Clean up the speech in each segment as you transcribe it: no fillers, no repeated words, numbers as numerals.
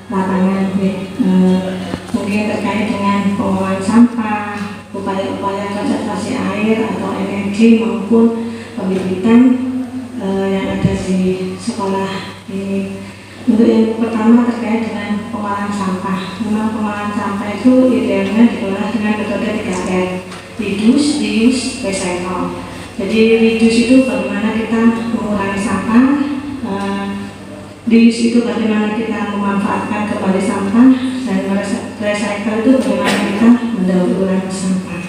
lapangan mungkin terkait dengan pengolahan sampah, upaya-upaya konservasi air atau energi maupun pembibitan yang ada di sekolah ini. Untuk yang pertama terkait dengan pengolahan sampah. Memang pengolahan sampah itu idealnya diolah dengan metode 3R, reduce, reuse, recycle. Jadi reduce itu bagaimana kita mengurangi sampah, reuse itu bagaimana kita memanfaatkan kembali sampah, dan recycle itu bagaimana kita mendaur ulang sampah.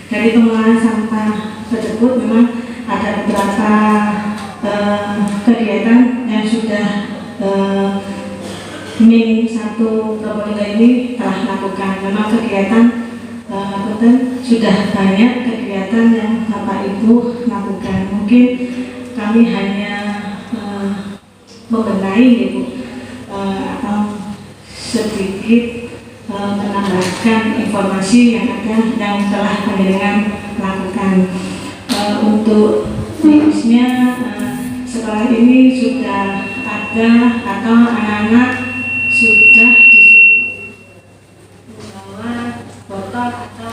Dari pengolahan sampah tersebut memang ada beberapa kegiatan yang sudah Min 1 Probolinggo ini telah lakukan. Memang kegiatan sudah banyak kegiatan yang Bapak Ibu lakukan. Mungkin kami hanya membenahi Ibu atau sedikit menambahkan informasi yang ada yang telah panjenengan lakukan. Untuk tips-nya sekolah ini sudah ada atau anak-anak sudah disuruh membawa botol atau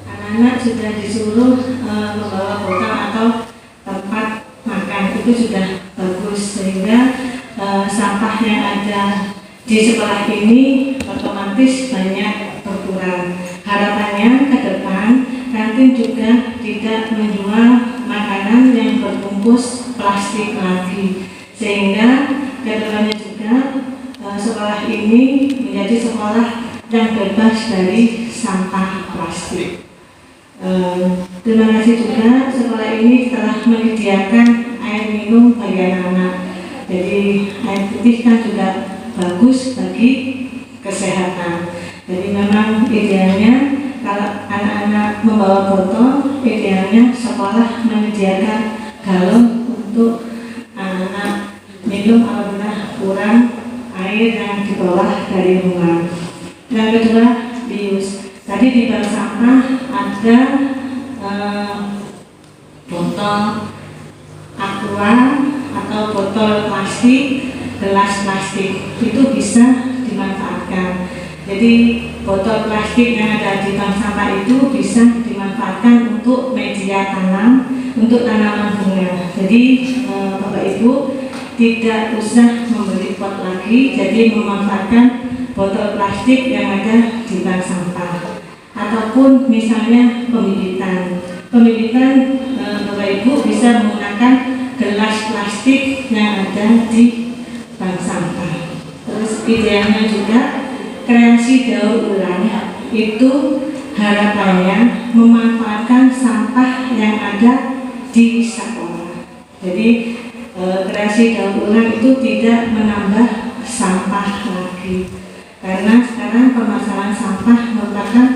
anak-anak sudah disuruh membawa botol atau tempat makan. Itu sudah bagus, sehingga sampah yang ada di sekolah ini otomatis banyak berkurang. Harapannya ke depan kantin juga tidak menjual makanan yang berbungkus plastik lagi, sehingga kedepannya juga sekolah ini menjadi sekolah yang bebas dari sampah plastik. Terima kasih juga sekolah ini telah menyediakan air minum bagi anak-anak. Jadi air putih kan juga bagus bagi kesehatan. Jadi memang idealnya kalau anak-anak membawa botol, idealnya sekolah menyediakan galon untuk anak-anak minum apabila kurang air yang dibawa dari rumah. Yang kedua, reuse. Tadi di bank sampah ada botol aqua atau botol plastik, gelas plastik, itu bisa dimanfaatkan. Jadi botol plastik yang ada di bank sampah itu bisa dimanfaatkan untuk media tanam, untuk tanaman bunga. Jadi Bapak Ibu tidak usah membeli pot lagi, jadi memanfaatkan botol plastik yang ada di bank sampah. Ataupun misalnya pembibitan. Pembibitan Bapak Ibu bisa menggunakan gelas plastik yang ada di bank sampah. Terus idealnya juga kreasi daur ulang, itu harapannya memanfaatkan sampah yang ada di sekolah. Jadi kreasi daur ulang itu tidak menambah sampah lagi, karena sekarang permasalahan sampah merupakan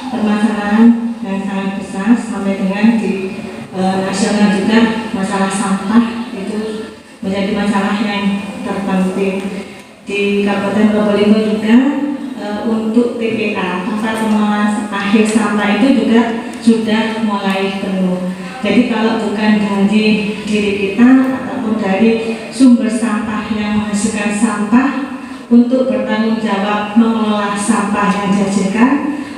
permasalahan yang sangat besar, sampai dengan di nasional juga masalah sampah itu menjadi masalah yang terpenting. Di Kabupaten Probolinggo juga untuk TPA, tempat pengolahan akhir sampah itu juga sudah mulai penuh. Jadi kalau bukan dari diri kita ataupun dari sumber sampah yang menghasilkan sampah untuk bertanggung jawab mengelola sampah yang dihasilkan,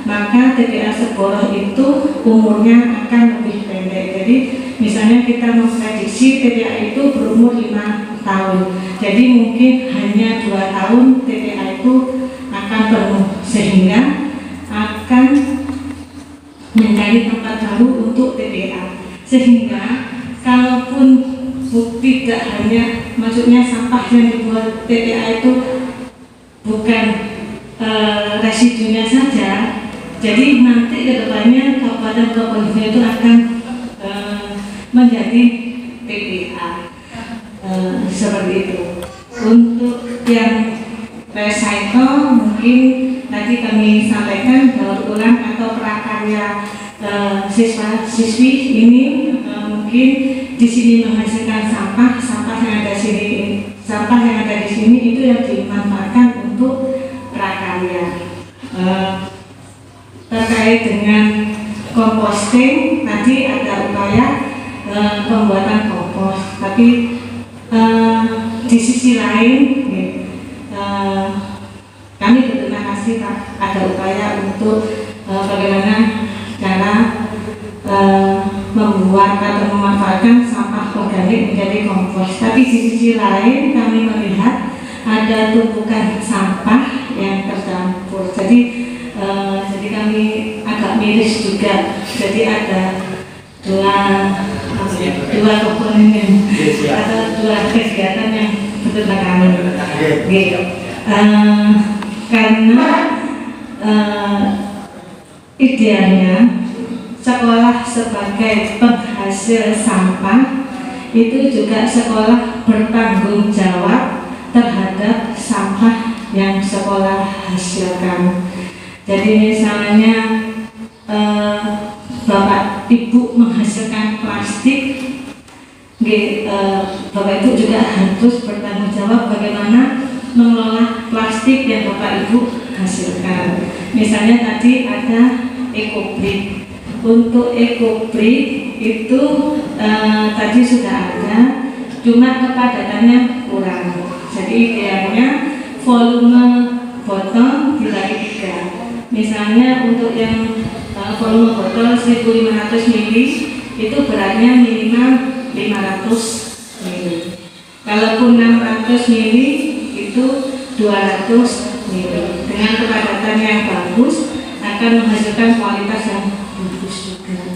maka TPA Seboroh itu umurnya akan lebih pendek. Jadi misalnya kita memprediksi TPA itu berumur 5 tahun, jadi mungkin hanya 2 tahun TPA itu akan penuh, sehingga akan mencari tempat baru untuk TPA. Sehingga kalaupun tidak hanya, maksudnya sampah yang dibuat TPA itu bukan residunya saja, jadi nanti kedepannya Kabupaten Probolinggo itu akan menjadi TPA seperti itu. Untuk yang recycle mungkin tadi kami sampaikan daur ulang atau prakarya siswa-siswi ini mungkin di sini menghasilkan sampah yang ada di sini itu yang dimanfaatkan untuk prakarya. Terkait dengan composting tadi ada upaya pembuatan kompos, tapi di sisi lain organik menjadi kompos. Tapi di sisi lain kami melihat ada tumpukan sampah yang tercampur. Jadi kami agak miris juga. Jadi ada dua komponen atau dua kegiatan yang bertentangan. Karena idealnya sekolah sebagai penghasil sampah itu juga sekolah bertanggung jawab terhadap sampah yang sekolah hasilkan. Jadi misalnya Bapak Ibu menghasilkan plastik, Bapak Ibu juga harus bertanggung jawab bagaimana mengelola plastik yang Bapak Ibu hasilkan. Misalnya tadi ada ekobrik. Untuk ekobrik itu tadi sudah ada, cuma kepadatannya kurang. Jadi idealnya volume botol dibagi 3. Misalnya untuk yang volume botol 1500 ml itu beratnya minimal 500 ml. Kalaupun 600 ml itu 200 ml. Dengan kepadatan yang bagus akan menghasilkan kualitas yang bagus juga.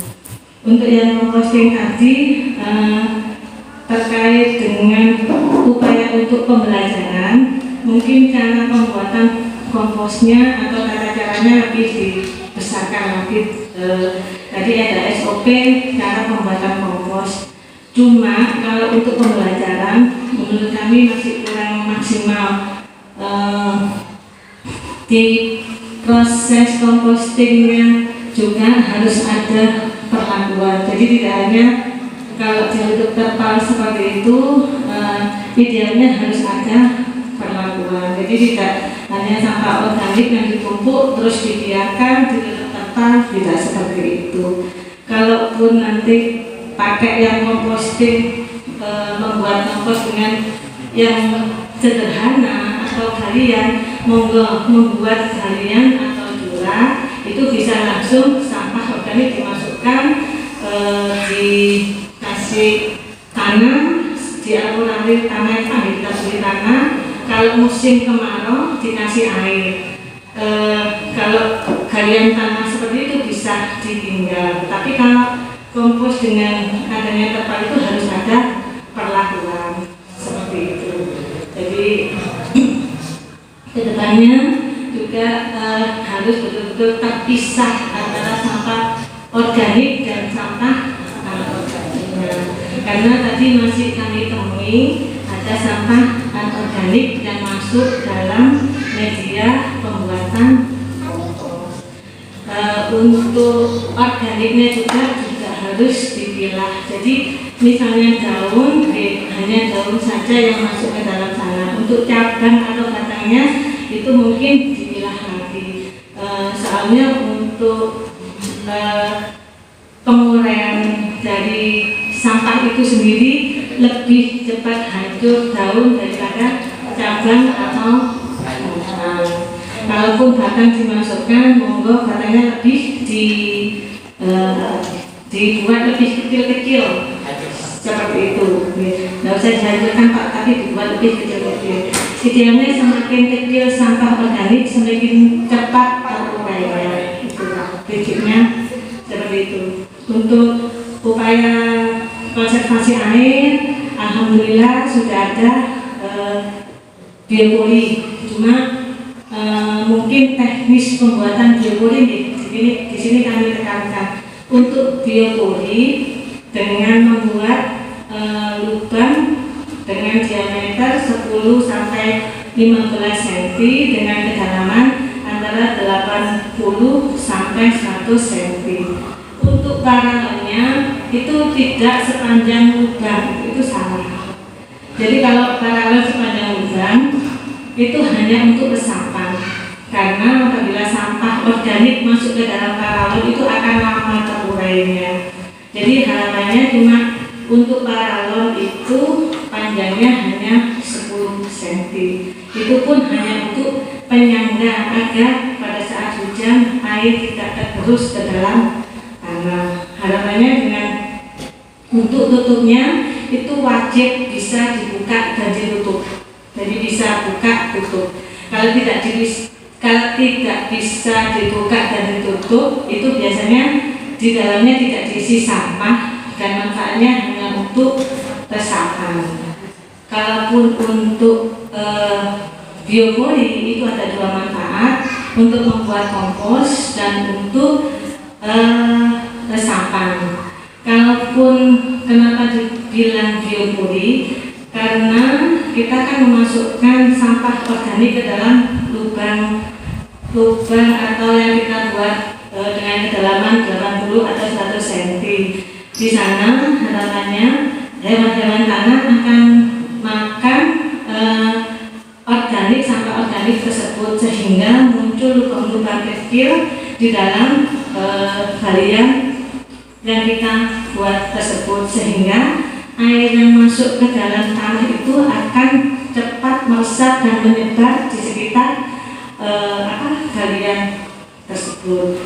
Untuk yang composting tadi terkait dengan upaya untuk pembelajaran, mungkin cara pembuatan komposnya atau tata caranya lebih dibesarkan lagi. Tadi ada SOP cara pembuatan kompos. Cuma kalau untuk pembelajaran menurut kami masih kurang maksimal. Di proses compostingnya juga harus ada perlakuan. Jadi tidak hanya kalau dibentuk terpal seperti itu, idealnya harus ada perlakuan. Jadi tidak hanya sampah organik yang ditumpuk terus dibiarkan di terpal, tidak seperti itu. Kalaupun nanti pakai yang composting, membuat kompos dengan yang sederhana atau galian, monggo membuat galian atau jura itu bisa langsung sampah organik dimasukkan, dikasih tanah, dialir tanah, kita beli tanah. Kalau musim kemarau dikasih air. Kalau galian tanah seperti itu bisa ditinggal. Tapi kalau kompos dengan adanya terpal itu harus ada perlakuan seperti itu. Jadi kedepannya juga harus betul-betul terpisah antara sampah organik dan sampah anorganiknya. Karena tadi masih kami temui ada sampah anorganik yang masuk dalam media pembuatan kompos. Untuk organiknya juga harus dipilah. Jadi misalnya daun, hanya daun saja yang masuk ke dalam sana. Untuk cabang atau batangnya itu mungkin dipilah lagi. Soalnya untuk penguraian dari sampah itu sendiri lebih cepat hancur daun daripada cabang atau batang. Kalaupun batang dimasukkan, monggo batangnya lebih dibuat lebih kecil-kecil seperti itu. Nggak usah dihancurkan Pak, tapi dibuat lebih kecil-kecil. Idealnya semakin kecil sampah organik semakin cepat terurainya. Itu prinsipnya seperti itu. Untuk upaya konservasi air, alhamdulillah sudah ada biopoli. Cuma mungkin teknis pembuatan biopoli di sini kami tekankan. Untuk biopoli dengan membuat lubang dengan diameter 10 sampai 15 cm dengan kedalaman antara 80 sampai 100 cm. Untuk paralelnya itu tidak sepanjang lubang, itu salah. Jadi kalau paralel sepanjang lubang itu hanya untuk resapan. Karena apabila sampah organik masuk ke dalam paralel itu akan lama terurainya. Jadi harapannya cuma untuk paralel itu panjangnya hanya 10 cm. Itu pun hanya untuk penyangga agar pada saat hujan air tidak tergerus ke dalam tanah. Harapannya dengan untuk tutupnya itu wajib bisa dibuka dan ditutup. Jadi bisa buka tutup. Kalau tidak bisa dibuka dan ditutup, itu biasanya di dalamnya tidak diisi sampah dan manfaatnya hanya untuk resapan. Kalaupun untuk biopori itu ada dua manfaat, untuk membuat kompos dan untuk resapan. Kalaupun kenapa dibilang biopori, karena kita akan memasukkan sampah organik ke dalam lubang atau yang kita buat dengan kedalaman 80 atau 100 cm. Di sana harapannya hewan-hewan tanah akan makan organik, sampah organik tersebut, sehingga muncul lubang-lubang kecil di dalam galian yang kita buat tersebut, sehingga air yang masuk ke dalam tanah itu akan cepat meresap dan menyebar di sekitar galian tersebut.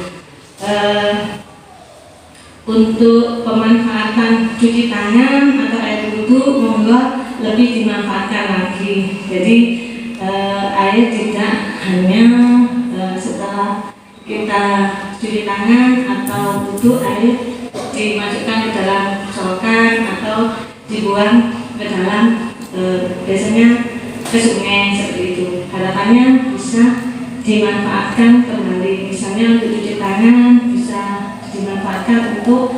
Untuk pemanfaatan cuci tangan atau air wudhu, monggo lebih dimanfaatkan lagi. Jadi air tidak hanya setelah kita cuci tangan atau wudhu, air dimasukkan ke dalam selokan atau dibuang ke dalam biasanya ke sungai seperti itu. Harapannya bisa dimanfaatkan kembali, misalnya untuk cuci tangan bisa dimanfaatkan untuk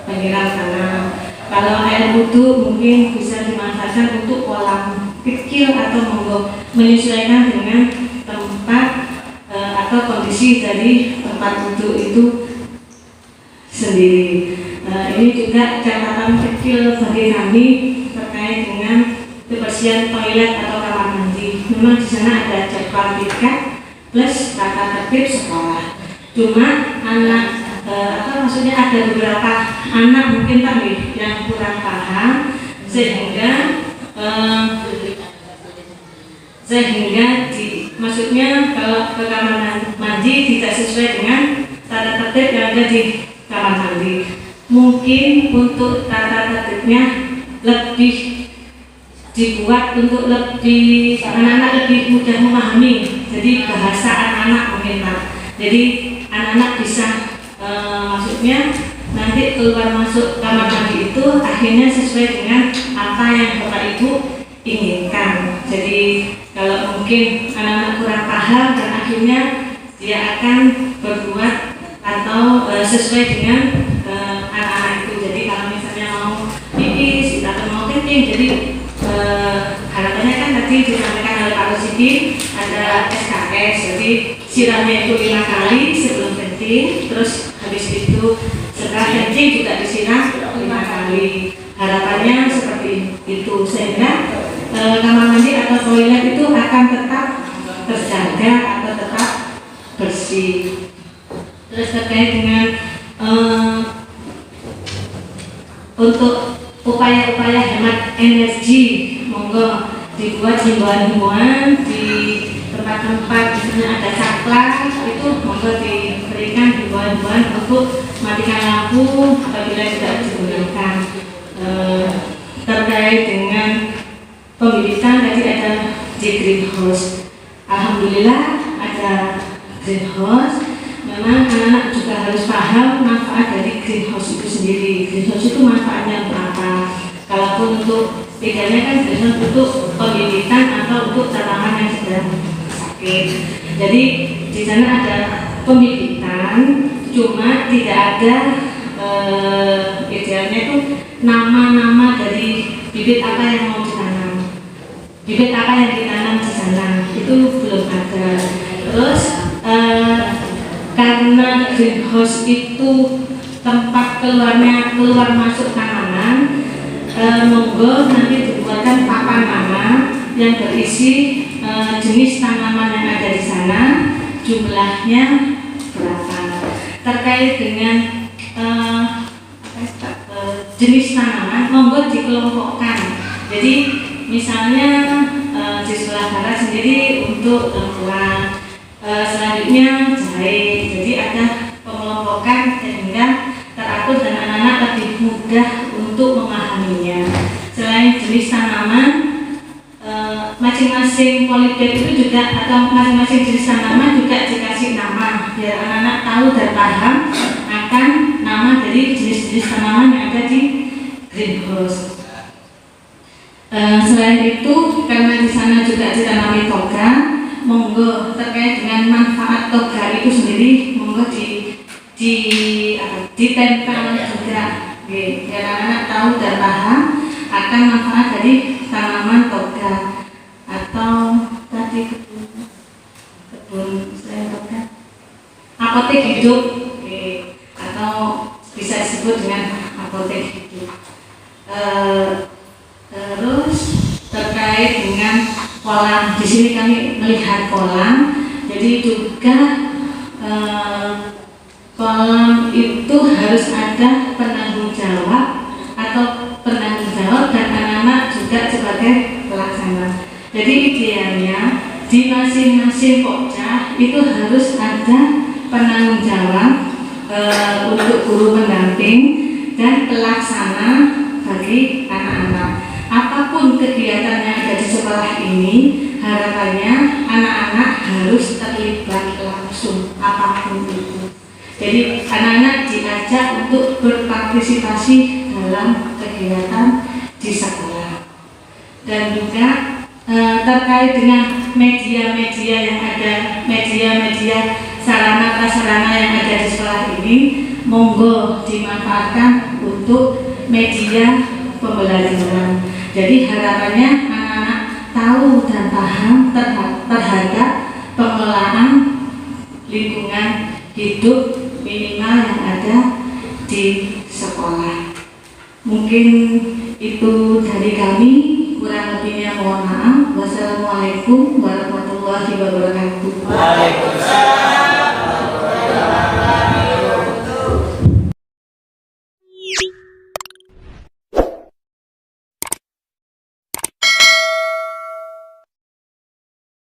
penyiram tanam. Kalau air wudhu mungkin bisa dimanfaatkan untuk kolam kecil atau monggo menyesuaikan dengan tempat atau kondisi dari tempat wudhu itu sendiri. Ini juga catatan kecil bagi kami terkait dengan kebersihan toilet atau kamar mandi. Memang di sana ada jadwal piket plus tata tertib sekolah. Cuma maksudnya ada beberapa anak mungkin tadi yang kurang paham, sehingga maksudnya kalau ke kamar mandi tidak sesuai dengan tata tertib yang ada di kamar mandi. Mungkin untuk tata tertibnya lebih dibuat untuk lebih anak-anak lebih mudah memahami. Jadi bahasa anak-anak mungkin Pak. Jadi anak-anak bisa maksudnya nanti keluar masuk kamar mandi itu akhirnya sesuai dengan apa yang Bapak Ibu inginkan. Jadi kalau mungkin anak-anak kurang paham dan akhirnya dia akan berbuat atau sesuai dengan anak-anak itu. Jadi kalau misalnya mau pipis atau mau kencing, jadi harapannya kan tadi disampaikan oleh Pak Rosidi ada SKS, jadi siramnya itu 5 kali sebelum kencing, terus habis itu setelah kencing juga disiram 5 kali. Harapannya seperti itu, sehingga kamar mandi atau toilet itu akan tetap terjaga atau tetap bersih. Terus terkait dengan untuk upaya-upaya hemat energi, monggo dibuat himbauan-himbauan di tempat-tempat misalnya ada saklar, itu monggo diberikan himbauan-himbauan untuk matikan lampu apabila tidak digunakan. Terkait dengan pembibitan tadi ada di greenhouse. Alhamdulillah ada greenhouse. Memang anak-anak juga harus paham manfaat dari greenhouse itu sendiri. Greenhouse itu manfaatnya untuk apa? Kalaupun untuk bedanya kan greenhouse untuk pembibitan atau untuk tanaman yang sedang sakit. Jadi di sana ada pembibitan, cuma tidak ada idealnya itu nama-nama dari bibit apa yang mau ditanam. Bibit apa yang ditanam di sana itu belum ada. Terus karena greenhouse itu tempat keluar masuk tanaman, monggo nanti dibuatkan papan nama yang berisi jenis tanaman yang ada di sana, jumlahnya berapa. Terkait dengan jenis tanaman, monggo dikelompokkan. Jadi misalnya di sebelah barat sendiri untuk lengkuas, selanjutnya jahe. Jadi ada pengelompokan sehingga teratur dan anak-anak lebih mudah untuk memahaminya. Selain jenis tanaman, masing-masing polybag itu juga atau masing-masing jenis tanaman juga dikasih nama biar anak-anak tahu dan paham akan nama dari jenis-jenis tanaman yang ada di greenhouse. Selain itu, karena di sana juga ditanami toga, monggo terkait dengan manfaat toga itu sendiri, monggo ditempel juga, biar anak-anak tahu dan paham akan manfaat dari tanaman toga atau tadi kebun selain toga, apotek hidup, atau bisa disebut dengan apotek hidup. Terus terkait dengan kolam, di sini kami melihat kolam, jadi juga kolam itu harus ada penanggung jawab atau penanggung jawab dan anak-anak juga sebagai pelaksana. Jadi idealnya di masing-masing pokja itu harus ada penanggung jawab untuk guru pendamping dan pelaksana bagi anak-anak. Apapun kegiatan yang ada di sekolah ini, harapannya anak-anak harus terlibat langsung apapun itu. Jadi anak-anak diajak untuk berpartisipasi dalam kegiatan di sekolah. Dan juga terkait dengan media-media yang ada, media-media sarana prasarana yang ada di sekolah ini, monggo dimanfaatkan untuk media pembelajaran. Jadi harapannya anak-anak tahu dan paham terhadap pengelolaan lingkungan hidup minimal yang ada di sekolah. Mungkin itu dari kami, kurang lebihnya mohon maaf. Wassalamualaikum warahmatullahi wabarakatuh. Waalaikumsalam.